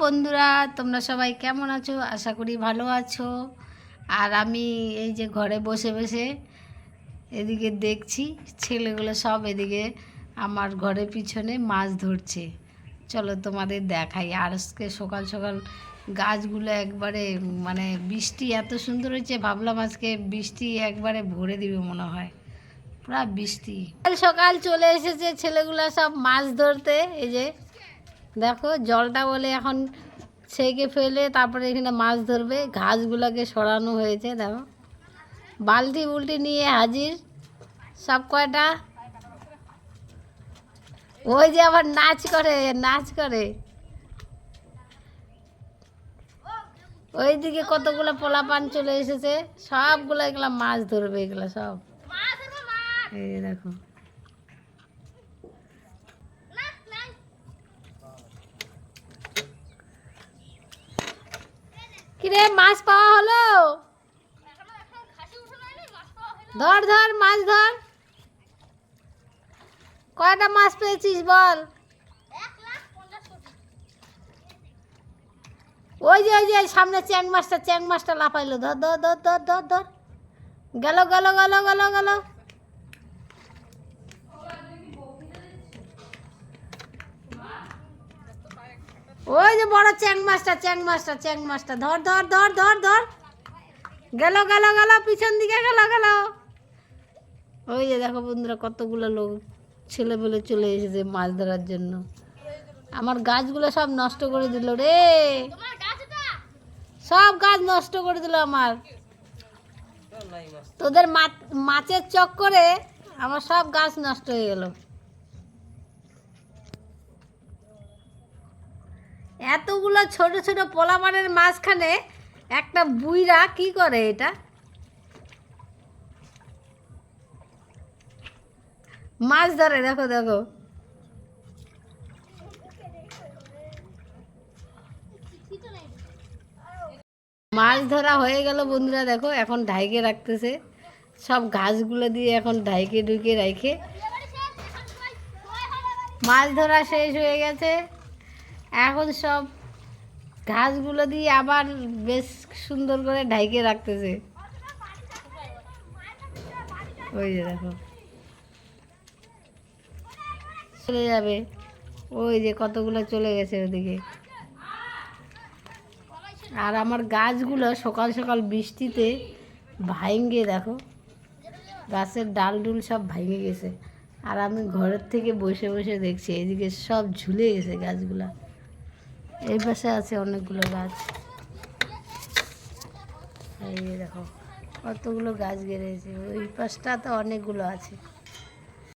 বন্ধুরা, তোমরা সবাই কেমন আছো? আশা করি ভালো আছো। আর আমি এই যে ঘরে বসে বসে এদিকে দেখছি ছেলেগুলো সব এদিকে আমার ঘরের পিছনে মাছ ধরছে। চলো তোমাদের দেখাই। আর আজকে সকাল সকাল গাছগুলো একবারে মানে বৃষ্টি এত সুন্দর হয়েছে, ভাবলাম আজকে বৃষ্টি একবারে ভরে দিবে মনে হয়, পুরা বৃষ্টি। সকাল সকাল চলে এসেছে ছেলেগুলো সব মাছ ধরতে। এই যে দেখো জলটা বলে এখন ছেঁকে ফেলে তারপরে এখানে মাছ ধরবে। ঘাসগুলোকে সরানো হয়েছে, দেখো বালতি বুলটি নিয়ে হাজির সব কয়টা। ওই যে আবার নাচ করে নাচ করে। ওইদিকে কতগুলো পোলাপান চলে এসেছে, সবগুলো এগুলা মাছ ধরবে, এগুলা সব। এই দেখো কিরে মাছ পাওয়া হলো? ধর ধর মাছ ধর। কয়টা মাছ পেয়েছিস বল? ওই যে সামনে চ্যাং মাছটা লাফাইলো। ধর ধর ধর ধর ধর ধর। গেল গেল গেল গেল গেল। ওই যে বড় চ্যাং মাছটা ধর ধর ধর ধর ধর। গেল গেল গেল, পিছন দিকে গেল গেল। ওই যে দেখো বন্ধুরা কতগুলো লোক ছেলে বলে চলে এসেছে মাছ ধরার জন্য। আমার গাছগুলো সব নষ্ট করে দিল রে, সব গাছ নষ্ট করে দিল আমার। তোদের মাছের চক্করে আমার সব গাছ নষ্ট হয়ে গেল। এতগুলো ছোট ছোট পোলামানের মাঝখানে একটা বুইরা কি করে? এটা মাছ ধরে, দেখো দেখো। মাছ ধরা হয়ে গেল বন্ধুরা, দেখো এখন ঢাইকে রাখতেছে সব ঘাসগুলো দিয়ে। এখন ঢাইকে ঢুকে রাখে মাছ ধরা শেষ হয়ে গেছে। এখন সব ঘাসগুলো দিয়ে আবার বেশ সুন্দর করে ঢাইকে রাখতেছে। ওই যে দেখো চলে যাবে। ওই যে কতগুলো চলে গেছে ওদিকে। আর আমার গাছগুলো সকাল সকাল বৃষ্টিতে ভাঙে, দেখো গাছের ডাল ডুল সব ভেঙে গেছে। আর আমি ঘরের থেকে বসে বসে দেখছি এদিকে সব ঝুলে গেছে গাছগুলা। এই পাশে আছে অনেকগুলো গাছ, এই দেখো কতগুলো গাছ গেড়েছে। ওই পাশটা তো অনেকগুলো আছে।